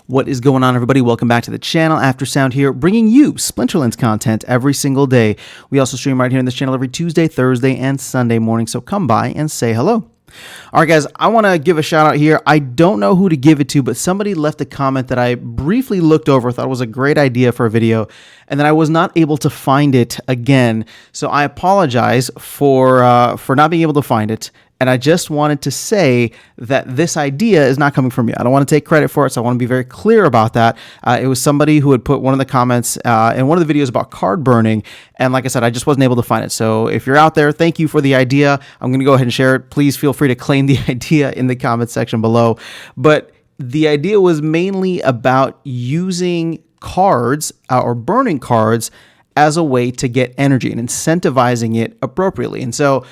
What is going on, everybody? Welcome back to the channel. Aftersound here, bringing you Splinterlands content every single day. We also stream right here on this channel every Tuesday, Thursday, and Sunday morning, so come by and say hello. All right, guys, I want to give a shout out here. I don't know who to give it to, but somebody left a comment that I briefly looked over, thought was a great idea for a video, and then I was not able to find it again. So I apologize for not being able to find it. And I just wanted to say that this idea is not coming from me. I don't want to take credit for it, so I want to be very clear about that. It was somebody who had put one of the comments in one of the videos about card burning, and like I said, I just wasn't able to find it. So if you're out there, thank you for the idea. I'm going to go ahead and share it. Please feel free to claim the idea in the comment section below. But the idea was mainly about using cards or burning cards as a way to get energy and incentivizing it appropriately. And so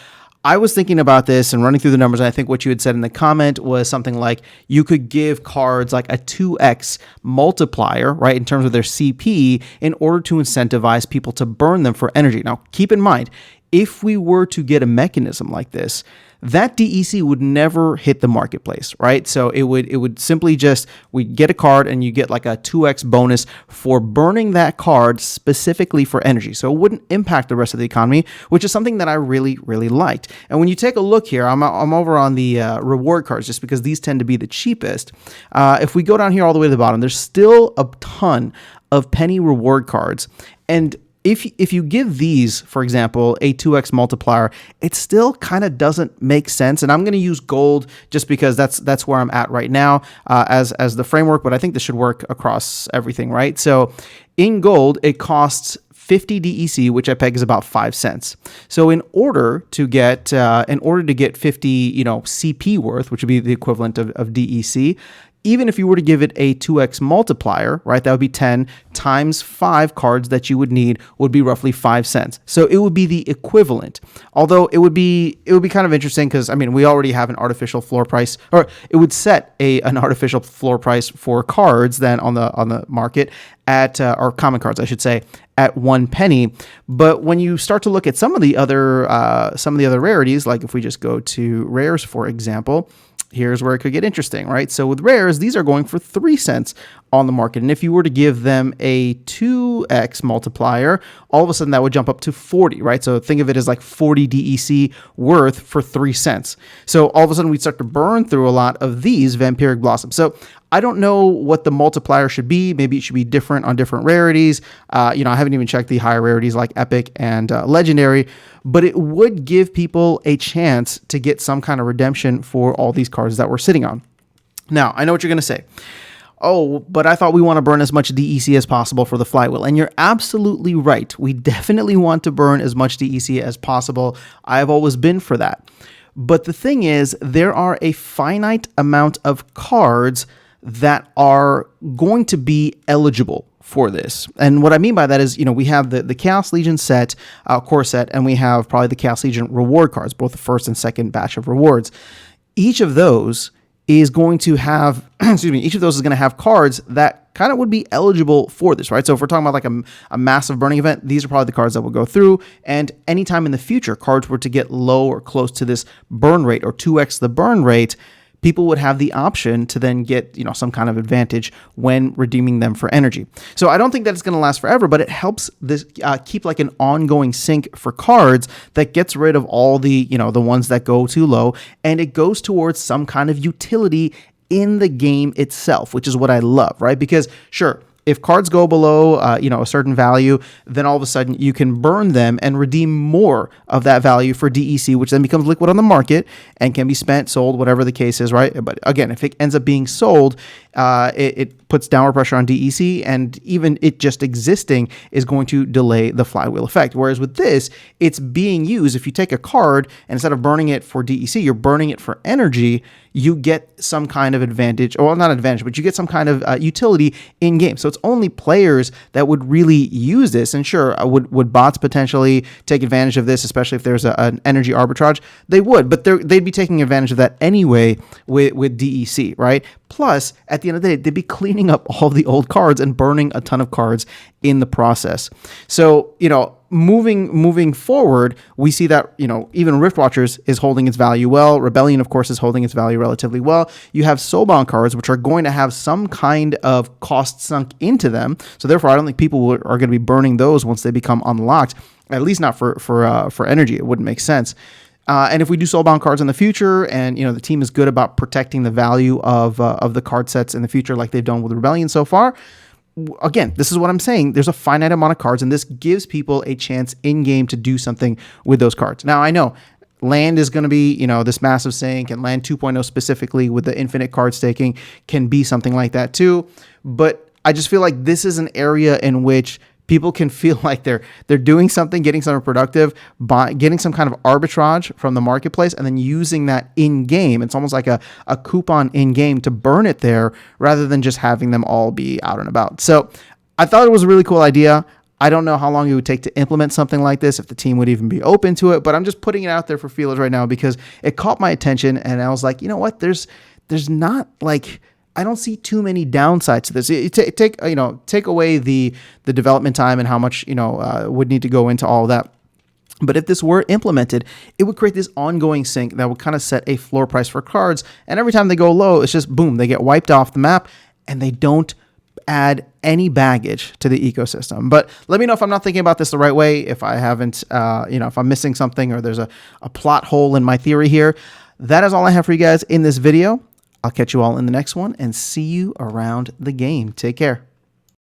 I was thinking about this and running through the numbers, and I think what you had said in the comment was something like you could give cards like a 2x multiplier, right, in terms of their CP in order to incentivize people to burn them for energy. Now, keep in mind, if we were to get a mechanism like this, that DEC would never hit the marketplace, right? So it would simply just, we get a card and you get like a 2x bonus for burning that card specifically for energy. So it wouldn't impact the rest of the economy, which is something that I really, really liked. And when you take a look here, I'm over on the reward cards just because these tend to be the cheapest. If we go down here all the way to the bottom, there's still a ton of penny reward cards. And if you give these, for example, a 2x multiplier, it still kind of doesn't make sense. And I'm going to use gold just because that's where I'm at right now as the framework, but I think this should work across everything, right? So in gold, it costs 50 DEC, which I peg is about 5 cents. So in order to get 50, CP worth, which would be the equivalent of DEC, even if you were to give it a 2x multiplier, right, that would be 10 times 5 cards that you would need would be roughly 5 cents. So it would be the equivalent. Although it would be kind of interesting because, I mean, we already have an artificial floor price, or it would set an artificial floor price for cards then on the market at, or common cards, I should say, at 1 penny. But when you start to look at some of the other rarities, like if we just go to rares, for example, here's where it could get interesting, right? So with rares, these are going for 3 cents on the market. And if you were to give them a 2x multiplier, all of a sudden that would jump up to 40, right? So think of it as like 40 DEC worth for 3 cents. So all of a sudden we'd start to burn through a lot of these Vampiric Blossoms. So I don't know what the multiplier should be. Maybe it should be different on different rarities. I haven't even checked the higher rarities like Epic and Legendary, but it would give people a chance to get some kind of redemption for all these cards that we're sitting on. Now, I know what you're going to say. Oh, but I thought we want to burn as much DEC as possible for the flywheel. And you're absolutely right. We definitely want to burn as much DEC as possible. I've always been for that. But the thing is, there are a finite amount of cards that are going to be eligible for this. And what I mean by that is, we have the Chaos Legion set, core set, and we have probably the Chaos Legion reward cards, both the first and second batch of rewards. Each of those is going to have, each of those is going to have cards that kind of would be eligible for this, right? So if we're talking about like a massive burning event, these are probably the cards that will go through. And anytime in the future, cards were to get low or close to this burn rate or 2x the burn rate, people would have the option to then get, some kind of advantage when redeeming them for energy. So I don't think that it's going to last forever, but it helps this keep like an ongoing sink for cards that gets rid of all the, the ones that go too low, and it goes towards some kind of utility in the game itself, which is what I love, right? Because sure, if cards go below, a certain value, then all of a sudden you can burn them and redeem more of that value for DEC, which then becomes liquid on the market and can be spent, sold, whatever the case is, right? But again, if it ends up being sold, it puts downward pressure on DEC, and even it just existing is going to delay the flywheel effect. Whereas with this, it's being used. If you take a card and instead of burning it for DEC, you're burning it for energy, you get some kind of advantage, or not advantage, but you get some kind of utility in game. So it's only players that would really use this. And sure, would bots potentially take advantage of this, especially if there's an energy arbitrage? They would, but they'd be taking advantage of that anyway with DEC, right? Plus, at the end of the day, they'd be cleaning up all the old cards and burning a ton of cards in the process. So, moving forward, we see that, you know, even Rift Watchers is holding its value well. Rebellion, of course, is holding its value relatively well. You have soulbound cards, which are going to have some kind of cost sunk into them. So therefore, I don't think people are going to be burning those once they become unlocked. At least not for energy. It wouldn't make sense. And if we do soulbound cards in the future, and you know the team is good about protecting the value of the card sets in the future, like they've done with Rebellion so far. Again, this is what I'm saying. There's a finite amount of cards, and this gives people a chance in game to do something with those cards. Now, I know land is going to be, you know, this massive sink, and land 2.0 specifically with the infinite card staking can be something like that too. But I just feel like this is an area in which people can feel like they're doing something, getting something productive, by getting some kind of arbitrage from the marketplace, and then using that in game. It's almost like a coupon in game to burn it there, rather than just having them all be out and about. So I thought it was a really cool idea. I don't know how long it would take to implement something like this, if the team would even be open to it, but I'm just putting it out there for feelers right now because it caught my attention, and I was like, you know what? There's not like, I don't see too many downsides to this. Take away the development time and how much, you know, would need to go into all of that. But if this were implemented, it would create this ongoing sink that would kind of set a floor price for cards. And every time they go low, it's just boom, they get wiped off the map, and they don't add any baggage to the ecosystem. But let me know if I'm not thinking about this the right way, if I haven't, if I'm missing something, or there's a plot hole in my theory here. That is all I have for you guys in this video. I'll catch you all in the next one, and see you around the game. Take care.